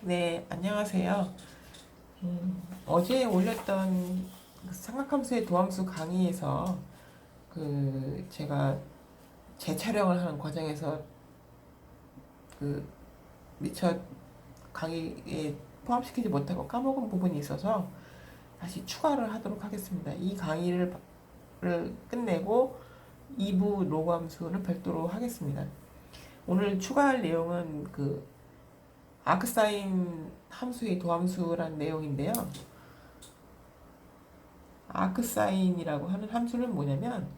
네, 안녕하세요. 어제 올렸던 그 삼각함수의 도함수 강의에서 제가 재촬영을 하는 과정에서 그 미처 강의에 포함시키지 못하고 까먹은 부분이 있어서 다시 추가를 하도록 하겠습니다. 이 강의를 끝내고 2부 로그함수는 별도로 하겠습니다. 오늘 추가할 내용은 아크사인 함수의 도함수란 내용인데요. 아크사인이라고 하는 함수는 뭐냐면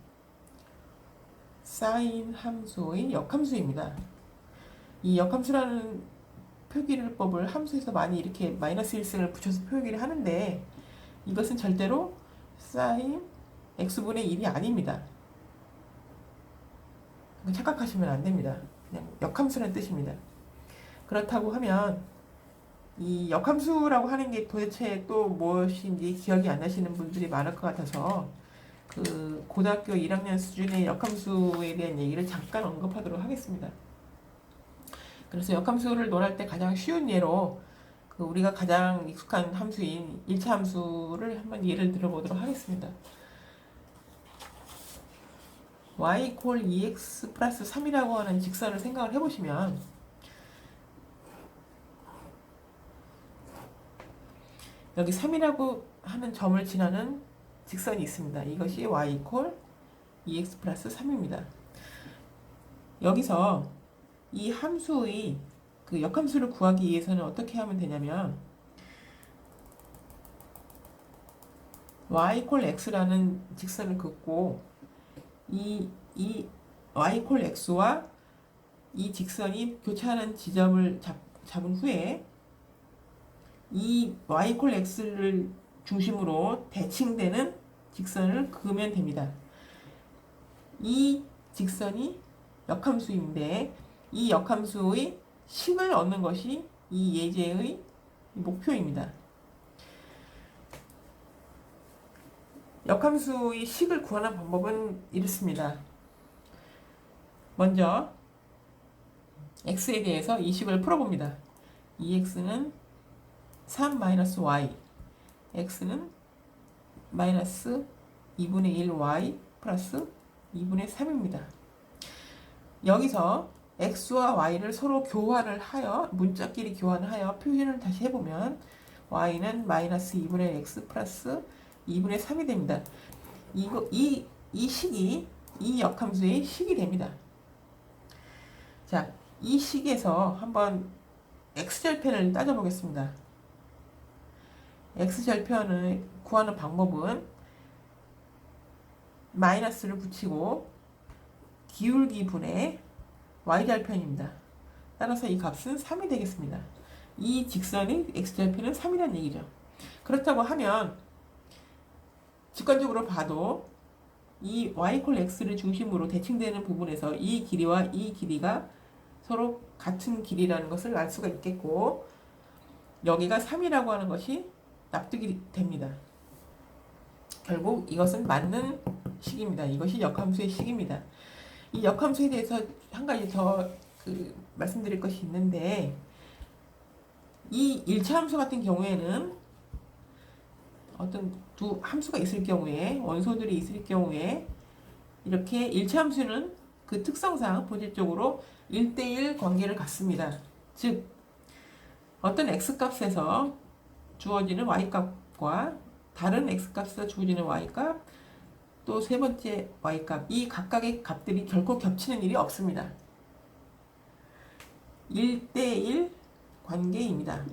사인 함수의 역함수입니다. 이 역함수라는 표기법을 함수에서 많이 이렇게 마이너스 1승을 붙여서 표기를 하는데 이것은 절대로 사인 x분의 1이 아닙니다. 착각하시면 안 됩니다. 그냥 역함수라는 뜻입니다. 그렇다고 하면 이 역함수라고 하는 게 도대체 또 무엇인지 기억이 안 나시는 분들이 많을 것 같아서 고등학교 1학년 수준의 역함수에 대한 얘기를 잠깐 언급하도록 하겠습니다. 그래서 역함수를 논할 때 가장 쉬운 예로 우리가 가장 익숙한 함수인 1차 함수를 한번 예를 들어보도록 하겠습니다. y = 2x 플러스 3이라고 하는 직선을 생각을 해보시면 여기 3이라고 하는 점을 지나는 직선이 있습니다. 이것이 y = 2x 플러스 3입니다. 여기서 이 함수의 역함수를 구하기 위해서는 어떻게 하면 되냐면 y = x라는 직선을 긋고 이 y = x와 이 직선이 교차하는 지점을 잡은 후에 이 y = x를 중심으로 대칭되는 직선을 그으면 됩니다. 이 직선이 역함수인데 이 역함수의 식을 얻는 것이 이 예제의 목표입니다. 역함수의 식을 구하는 방법은 이렇습니다. 먼저 x에 대해서 이 식을 풀어봅니다. 2x는 3-y, x는 마이너스 2분의 1y 플러스 2분의 3입니다. 여기서 x와 y를 서로 교환을 하여 문자끼리 교환을 하여 표현을 다시 해보면 y는 마이너스 2분의 x 플러스 2분의 3이 됩니다. 이 식이 이 역함수의 식이 됩니다. 자, 이 식에서 한번 x절편을 따져보겠습니다. x절편을 구하는 방법은 마이너스를 붙이고 기울기분의 y절편입니다. 따라서 이 값은 3이 되겠습니다. 이 직선의 x절편은 3이라는 얘기죠. 그렇다고 하면 직관적으로 봐도 이 y = x를 중심으로 대칭되는 부분에서 이 길이와 이 길이가 서로 같은 길이라는 것을 알 수가 있겠고 여기가 3이라고 하는 것이 납득이 됩니다. 결국 이것은 맞는 식입니다. 이것이 역함수의 식입니다. 이 역함수에 대해서 한 가지 더 말씀드릴 것이 있는데 이 1차 함수 같은 경우에는 어떤 두 함수가 있을 경우에 원소들이 있을 경우에 이렇게 1차 함수는 그 특성상 본질적으로 1대1 관계를 갖습니다. 즉 어떤 x값에서 주어지는 y값과 다른 x값에서 주어지는 y값 또 세 번째 y값 이 각각의 값들이 결코 겹치는 일이 없습니다. 1대1 관계입니다.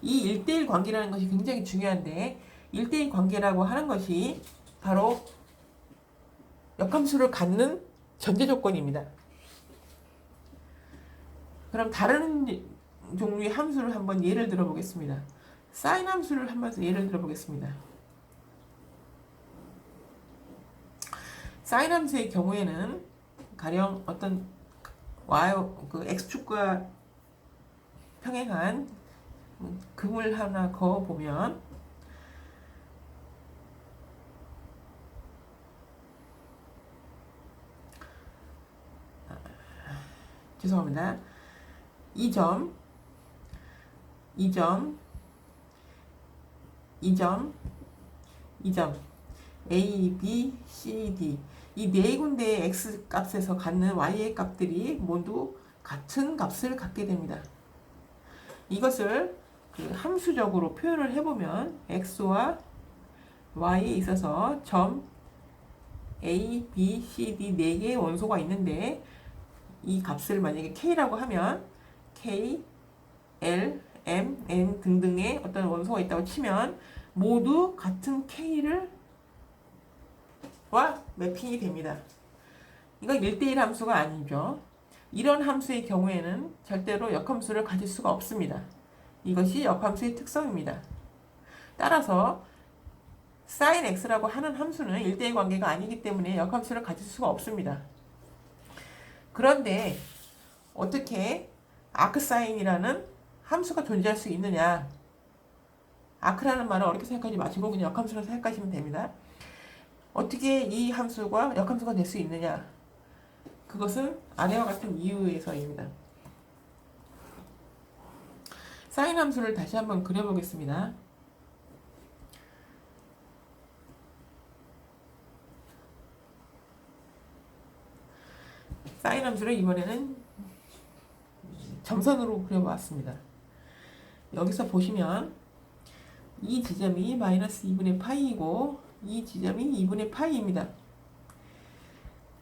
이 1대1 관계라는 것이 굉장히 중요한데 1대1 관계라고 하는 것이 바로 역함수를 갖는 전제 조건입니다. 그럼 다른 종류의 함수를 한번 예를 들어 보겠습니다. 사인 함수를 한번 예를 들어 보겠습니다. 사인 함수의 경우에는 가령 어떤 x축과 평행한 금을 하나 그어 보면 죄송합니다. 이 점 2점, 2점, 2점, A, B, C, D. 이 네 군데의 x 값에서 갖는 y의 값들이 모두 같은 값을 갖게 됩니다. 이것을 그 함수적으로 표현을 해보면 x와 y에 있어서 점 A, B, C, D 네 개의 원소가 있는데 이 값을 만약에 K라고 하면 K, L, M, N 등등의 어떤 원소가 있다고 치면 모두 같은 K를 와 매핑이 됩니다. 이건 1대1 함수가 아니죠. 이런 함수의 경우에는 절대로 역함수를 가질 수가 없습니다. 이것이 역함수의 특성입니다. 따라서 sin x라고 하는 함수는 1대1 관계가 아니기 때문에 역함수를 가질 수가 없습니다. 그런데 어떻게 아크사인이라는 함수가 존재할 수 있느냐? 아크라는 말을 어렵게 생각하지 마시고 그냥 역함수로 생각하시면 됩니다. 어떻게 이 함수가 역함수가 될 수 있느냐? 그것은 아래와 같은 이유에서입니다. 사인 함수를 다시 한번 그려보겠습니다. 사인 함수를 이번에는 점선으로 그려봤습니다. 여기서 보시면 이 지점이 마이너스 2분의 파이이고 이 지점이 2분의 파이입니다.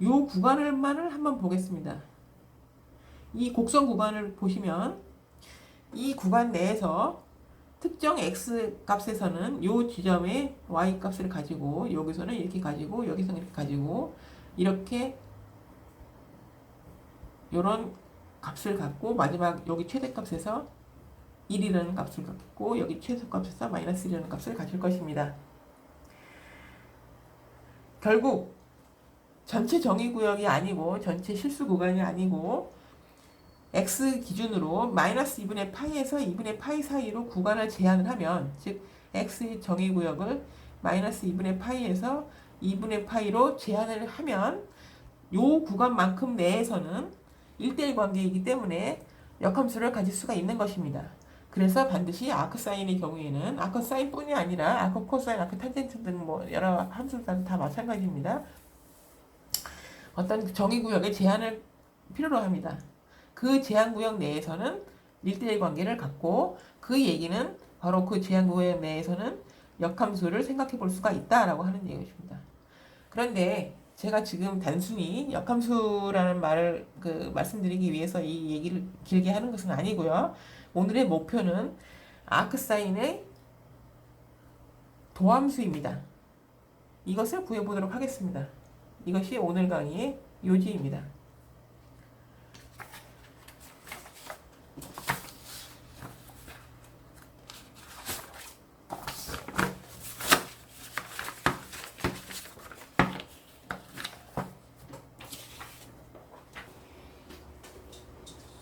이 구간을만을 한번 보겠습니다. 이 곡선 구간을 보시면 이 구간 내에서 특정 x 값에서는 이 지점의 y 값을 가지고 여기서는 이렇게 가지고 여기서는 이렇게 가지고 이렇게 이런 값을 갖고 마지막 여기 최대값에서 1이라는 값을 갖고 여기 최소값에서 마이너스 1이라는 값을 가질 것입니다. 결국 전체 정의구역이 아니고 전체 실수 구간이 아니고 x 기준으로 마이너스 2분의 파이에서 2분의 파이 사이로 구간을 제한을 하면 즉 x의 정의구역을 마이너스 2분의 파이에서 2분의 파이로 제한을 하면 이 구간만큼 내에서는 1대1 관계이기 때문에 역함수를 가질 수가 있는 것입니다. 그래서 반드시 아크사인의 경우에는 아크사인뿐이 아니라 아크 코사인, 아크 탄젠트 등 뭐 여러 함수들은 다 마찬가지입니다. 어떤 정의구역의 제한을 필요로 합니다. 그 제한구역 내에서는 1대1 관계를 갖고 그 얘기는 바로 그 제한구역 내에서는 역함수를 생각해 볼 수가 있다라고 하는 얘기입니다. 그런데 제가 지금 단순히 역함수라는 말을 말씀드리기 위해서 이 얘기를 길게 하는 것은 아니고요. 오늘의 목표는 아크사인의 도함수입니다. 이것을 구해보도록 하겠습니다. 이것이 오늘 강의의 요지입니다.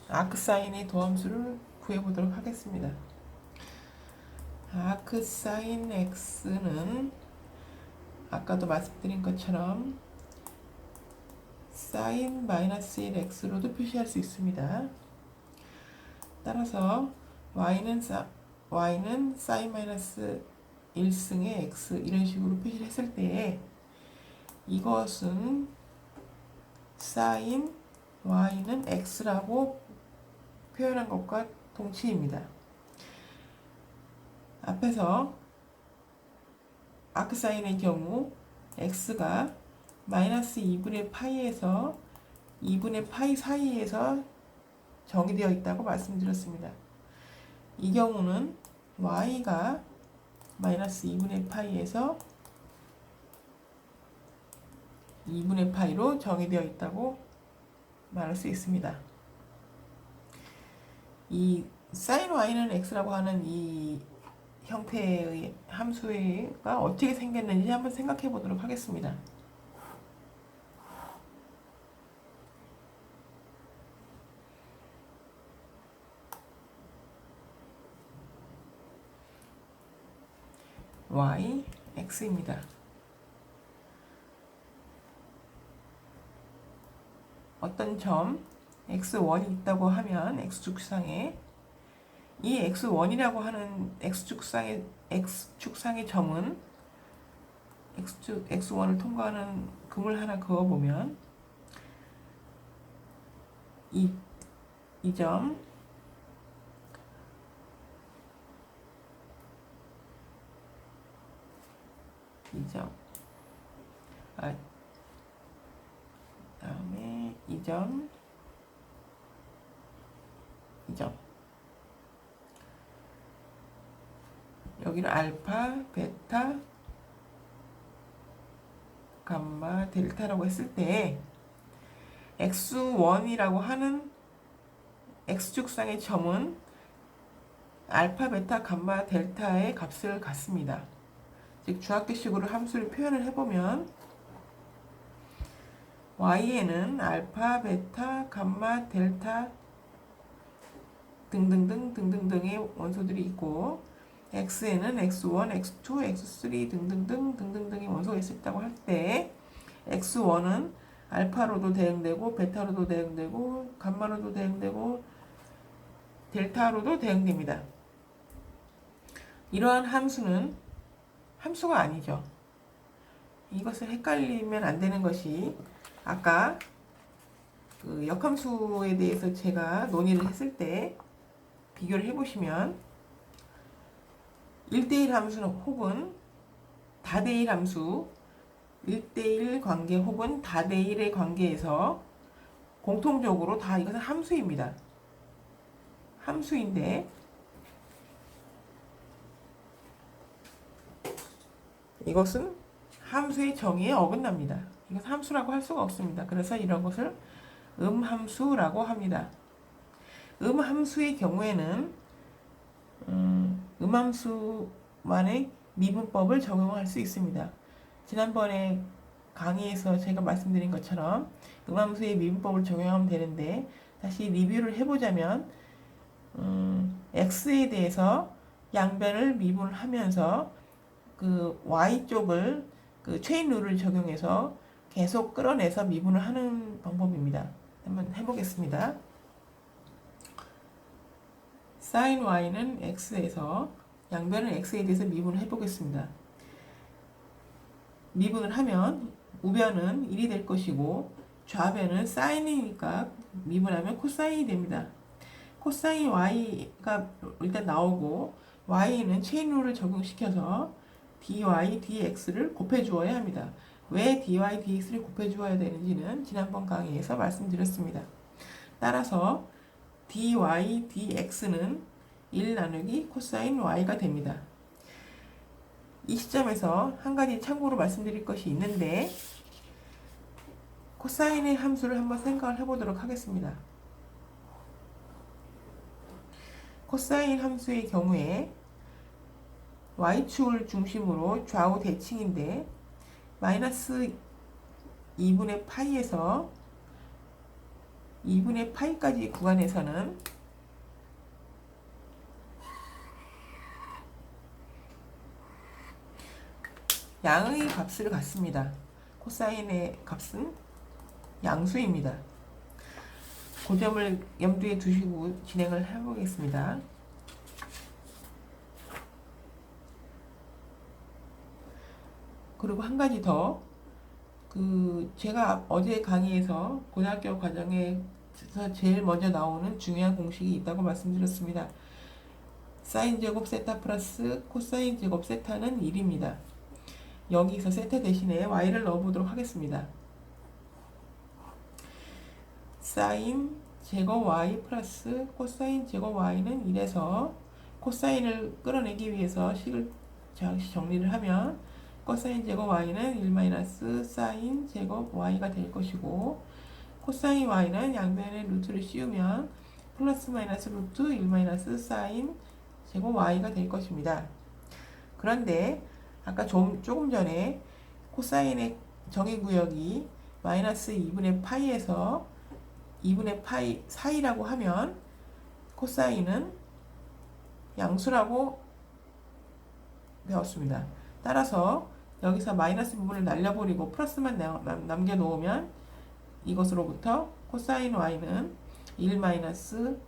아크사인의 도함수를 구해보도록 하겠습니다. 아크사인 x는 아까도 말씀드린 것처럼 사인 마이너스 1x로도 표시할 수 있습니다. 따라서 y는 사인 마이너스 1승의 x 이런 식으로 표시를 했을 때 이것은 사인 y는 x라고 표현한 것과 동치입니다. 앞에서 아크사인의 경우 x가 마이너스 2분의 파이에서 2분의 파이 사이에서 정의되어 있다고 말씀드렸습니다. 이 경우는 y가 마이너스 2분의 파이에서 2분의 파이로 정의되어 있다고 말할 수 있습니다. 이 sin y는 x라고 하는 이 형태의 함수가 어떻게 생겼는지 한번 생각해 보도록 하겠습니다. y, x입니다. 어떤 점 x1이 있다고 하면 x축상에 이 x1이라고 하는 x축상의 점은 x1을 통과하는 금을 하나 그어보면 이 점, 이 점, 다음에 이 점, 이 점. 여기는 알파, 베타, 감마, 델타라고 했을 때 x1이라고 하는 x축상의 점은 알파, 베타, 감마, 델타의 값을 갖습니다. 즉 주학계식으로 함수를 표현을 해보면 y에는 알파, 베타, 감마, 델타 등등등의 원소들이 있고 x에는 x1, x2, x3 등등등의 원소가 있다고 할 때 x1은 알파로도 대응되고 베타로도 대응되고 감마로도 대응되고 델타로도 대응됩니다. 이러한 함수는 함수가 아니죠. 이것을 헷갈리면 안 되는 것이 아까 그 역함수에 대해서 제가 논의를 했을 때 비교를 해보시면 1대1 함수는 혹은 다대1 함수 1대1 관계 혹은 다대1의 관계에서 공통적으로 다 이것은 함수입니다. 함수인데 이것은 함수의 정의에 어긋납니다. 이것은 함수라고 할 수가 없습니다. 그래서 이런 것을 음함수라고 합니다. 음함수의 경우에는 음함수만의 미분법을 적용할 수 있습니다. 지난번에 강의에서 제가 말씀드린 것처럼 음함수의 미분법을 적용하면 되는데 다시 리뷰를 해보자면 x에 대해서 양변을 미분을 하면서 그 y쪽을 그 체인 룰을 적용해서 계속 끌어내서 미분을 하는 방법입니다. 한번 해보겠습니다. sin y는 x에서 양변을 x에 대해서 미분을 해보겠습니다. 미분을 하면 우변은 1이 될 것이고 좌변은 sin이니까 미분하면 코사인이 됩니다. 코사인 y가 일단 나오고 y는 체인 룰을 적용시켜서 dy, dx를 곱해주어야 합니다. 왜 dy, dx를 곱해주어야 되는지는 지난번 강의에서 말씀드렸습니다. 따라서 dy, dx는 1 나누기 코사인 y가 됩니다. 이 시점에서 한 가지 참고로 말씀드릴 것이 있는데 코사인의 함수를 한번 생각을 해보도록 하겠습니다. 코사인 함수의 경우에 y축을 중심으로 좌우 대칭인데 마이너스 2분의 파이에서 2분의 파이까지 구간에서는 양의 값을 갖습니다. 코사인의 값은 양수입니다. 그 점을 염두에 두시고 진행을 해보겠습니다. 그리고 한 가지 더, 제가 어제 강의에서 고등학교 과정에서 제일 먼저 나오는 중요한 공식이 있다고 말씀드렸습니다. 사인 제곱 세타 플러스 코사인 제곱 세타는 1입니다. 여기서 세타 대신에 y를 넣어보도록 하겠습니다. 사인 제곱 y 플러스 코사인 제곱 y는 1에서 코사인을 끌어내기 위해서 식을 잠시 정리를 하면 코사인 제곱 y는 1 마이너스 사인 제곱 y가 될 것이고 코사인 y는 양변에 루트를 씌우면 플러스 마이너스 루트 1 마이너스 사인 제곱 y가 될 것입니다. 그런데 아까 조금 전에 코사인의 정의구역이 마이너스 2분의 파이에서 2분의 파이 사이라고 하면 코사인은 양수라고 배웠습니다. 따라서 여기서 마이너스 부분을 날려버리고 플러스만 남겨놓으면 이것으로부터 코사인 y는 1 마이너스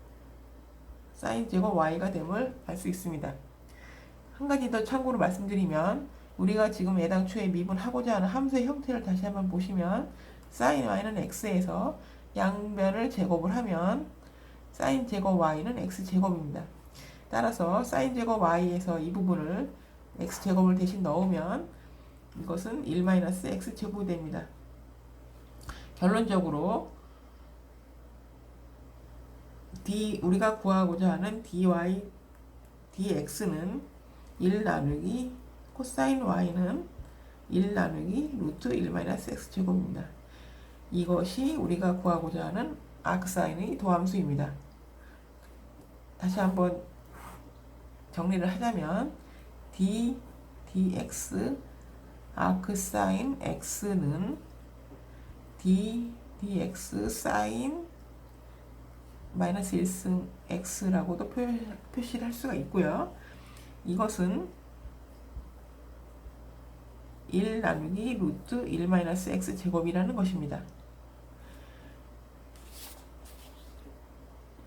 사인 제곱 y가 됨을 알 수 있습니다. 한 가지 더 참고로 말씀드리면 우리가 지금 애당초에 미분하고자 하는 함수의 형태를 다시 한번 보시면 sin y는 x에서 양변을 제곱을 하면 sin 제곱 y는 x 제곱입니다. 따라서 sin 제곱 y에서 이 부분을 x 제곱을 대신 넣으면 이것은 1-x 제곱이 됩니다. 결론적으로 우리가 구하고자 하는 dy dx는 1 나누기 코사인 y는 1 나누기 루트 1-x 제곱입니다. 이것이 우리가 구하고자 하는 아크사인의 도함수입니다. 다시 한번 정리를 하자면 dx 아크사인 x는 dx 사인 마이너스 1승 x라고도 표시를 할 수가 있고요. 이것은 1 나누기 루트 1-x 제곱이라는 것입니다.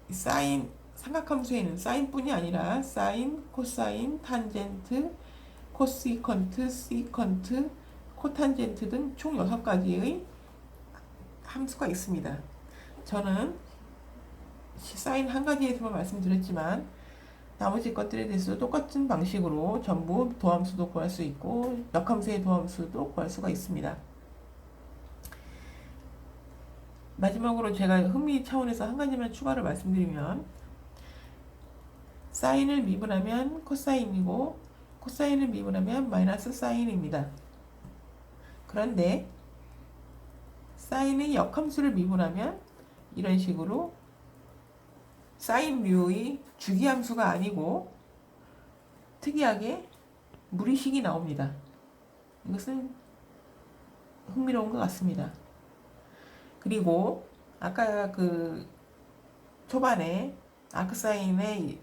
사인 삼각함수에는 사인뿐이 아니라 사인, 코사인, 탄젠트, 코시컨트, 시컨트, 코탄젠트 등 총 6가지의 함수가 있습니다. 저는 사인 한 가지에서만 말씀드렸지만 나머지 것들에 대해서 똑같은 방식으로 전부 도함수도 구할 수 있고 역함수의 도함수도 구할 수가 있습니다. 마지막으로 제가 흥미 차원에서 한 가지만 추가로 말씀드리면 사인을 미분하면 코사인이고 코사인을 미분하면 마이너스 사인입니다. 그런데 사인의 역함수를 미분하면 이런 식으로 사인 뮤의 주기함수가 아니고 특이하게 무리식이 나옵니다. 이것은 흥미로운 것 같습니다. 그리고 아까 그 초반에 아크사인의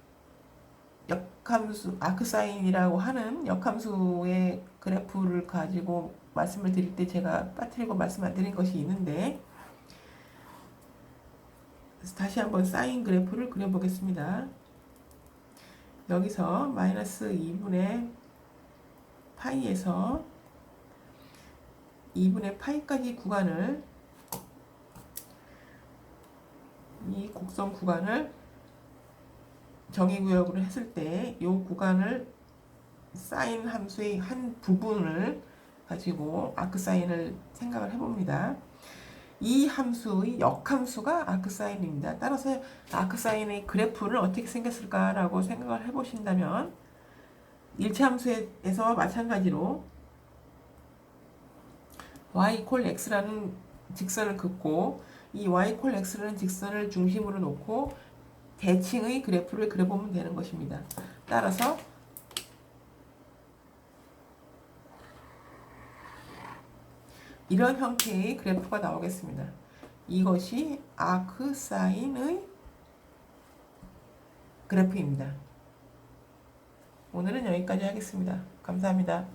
역함수, 아크사인이라고 하는 역함수의 그래프를 가지고 말씀을 드릴 때 제가 빠뜨리고 말씀 안 드린 것이 있는데 다시 한번 사인 그래프를 그려보겠습니다. 여기서 마이너스 2분의 파이에서 2분의 파이까지 구간을 이 곡선 구간을 정의구역으로 했을 때 이 구간을 사인 함수의 한 부분을 가지고 아크사인을 생각을 해봅니다. 이 함수의 역함수가 아크사인입니다. 따라서 아크사인의 그래프는 어떻게 생겼을까라고 생각을 해보신다면 일체함수에서 마찬가지로 y = x라는 직선을 긋고 이 y = x라는 직선을 중심으로 놓고 대칭의 그래프를 그려보면 되는 것입니다. 따라서 이런 형태의 그래프가 나오겠습니다. 이것이 아크사인의 그래프입니다. 오늘은 여기까지 하겠습니다. 감사합니다.